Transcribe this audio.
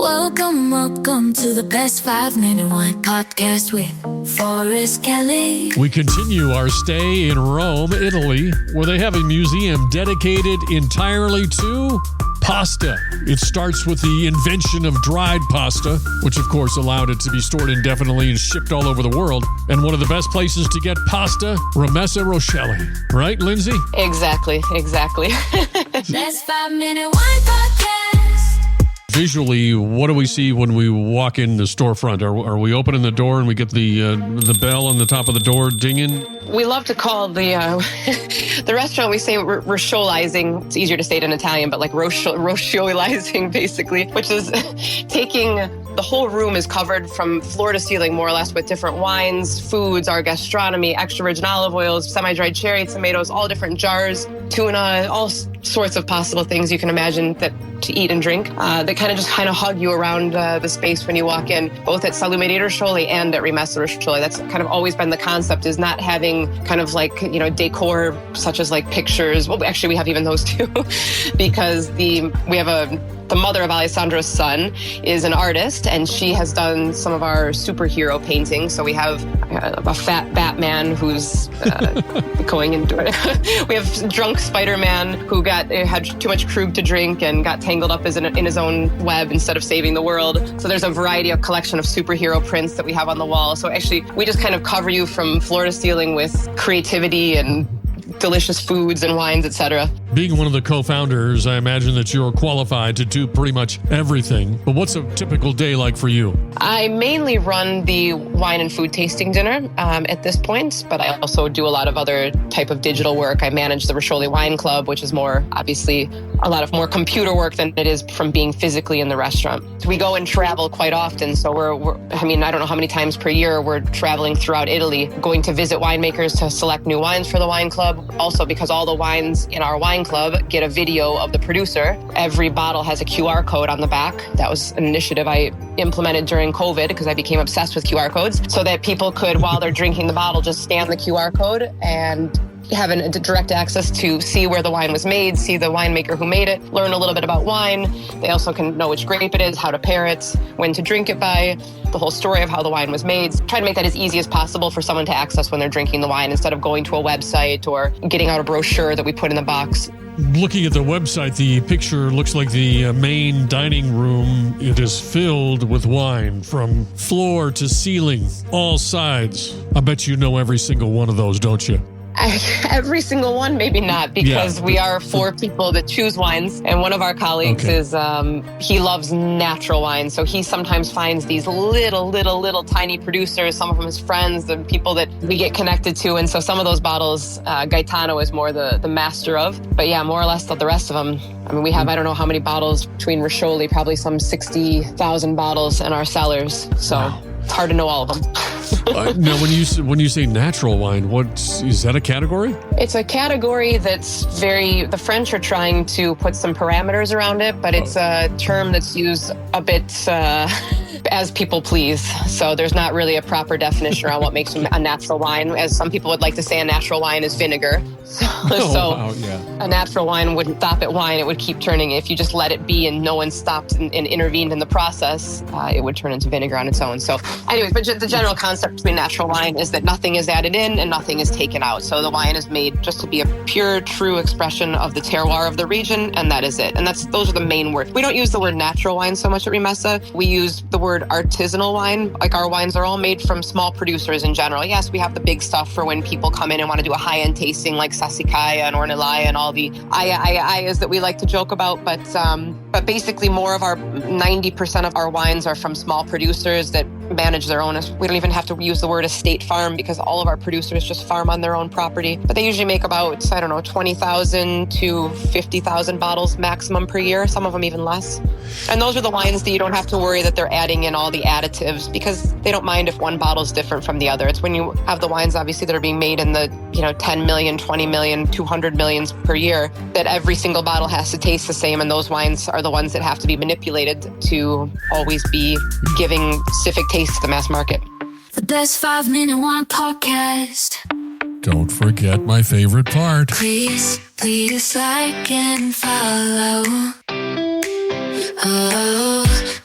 Welcome to the best 5-minute wine podcast with Forrest Kelly. We continue our stay in Rome, Italy, where they have a museum dedicated entirely to pasta. It starts with the invention of dried pasta, which of course allowed it to be stored indefinitely and shipped all over the world. And one of the best places to get pasta, Rimessa Roscioli. Right, Lindsay? Exactly. Best 5-minute wine podcast. Visually, what do we see when we walk in the storefront? Are we opening the door and we get the bell on the top of the door dinging? We love to call the the restaurant, we say Rosciolizing. It's easier to say it in Italian, but like Rosciolizing, basically, which is taking the whole room is covered from floor to ceiling, more or less, with different wines, foods, our gastronomy, extra virgin olive oils, semi-dried cherry tomatoes, all different jars, tuna, all sorts of possible things you can imagine that to eat and drink. They kind of hug you around the space when you walk in, both at Salume di Roscioli and at Rimessa Roscioli. That's kind of always been the concept, is not having kind of like, decor such as like pictures. Well, actually, we have even those too, because the mother of Alessandro's son is an artist, and she has done some of our superhero paintings. So we have a fat Batman who's going into it. We have drunk Spider-Man who had too much Krug to drink and got tangled up in his own web instead of saving the world. So there's a variety of collection of superhero prints that we have on the wall. So actually, we just kind of cover you from floor to ceiling with creativity and delicious foods and wines, etc. Being one of the co-founders, I imagine that you're qualified to do pretty much everything. But what's a typical day like for you? I mainly run the wine and food tasting dinner at this point, but I also do a lot of other type of digital work. I manage the Roscioli Wine Club, which is more, obviously, a lot of more computer work than it is from being physically in the restaurant. We go and travel quite often, so I don't know how many times per year we're traveling throughout Italy, going to visit winemakers to select new wines for the wine club. Also, because all the wines in our wine club get a video of the producer. Every bottle has a QR code on the back. That was an initiative I implemented during COVID because I became obsessed with QR codes, so that people could, while they're drinking the bottle, just scan the QR code and have a direct access to see where the wine was made, see the winemaker who made it, learn a little bit about wine. They also can know which grape it is, how to pair it, when to drink it by, the whole story of how the wine was made. Try to make that as easy as possible for someone to access when they're drinking the wine, instead of going to a website or getting out a brochure that we put in the box. Looking at the website, the picture looks like the main dining room. It is filled with wine from floor to ceiling, all sides. I bet you know every single one of those, don't you? Every single one, maybe not, because we are 4 people that choose wines, and one of our colleagues is he loves natural wine, so he sometimes finds these little tiny producers, some of them his friends, the people that we get connected to, and so some of those bottles Gaetano is more the master of, but yeah, more or less the rest of them. I mean, we have, I don't know how many bottles between Roscioli, probably some 60,000 bottles in our cellars, so it's hard to know all of them. Now, when you say natural wine, is that a category? It's a category that's the French are trying to put some parameters around it, but it's a term that's used a bit as people please. So there's not really a proper definition around what makes a natural wine. As some people would like to say, a natural wine is vinegar. A natural wine wouldn't stop at wine. It would keep turning. If you just let it be and no one stopped and intervened in the process, it would turn into vinegar on its own. So anyways, but the general concept between natural wine is that nothing is added in and nothing is taken out. So the wine is made just to be a pure, true expression of the terroir of the region, and that is it. And those are the main words. We don't use the word natural wine so much at Rimessa. We use the word artisanal wine. Like, our wines are all made from small producers in general. Yes, we have the big stuff for when people come in and want to do a high-end tasting like Sassicaia and Ornellaia and all the ayas that we like to joke about. But basically, more of 90% of our wines are from small producers that manage their own. We don't even have to use the word estate farm, because all of our producers just farm on their own property. But they usually make about, 20,000 to 50,000 bottles maximum per year, some of them even less. And those are the wines that you don't have to worry that they're adding in all the additives, because they don't mind if one bottle is different from the other. It's when you have the wines, obviously, that are being made in the 10 million, 20 million, 200 millions per year, that every single bottle has to taste the same. And those wines are the ones that have to be manipulated to always be giving specific taste to the mass market. The best 5-minute wine podcast. Don't forget my favorite part. Please like and follow. Oh.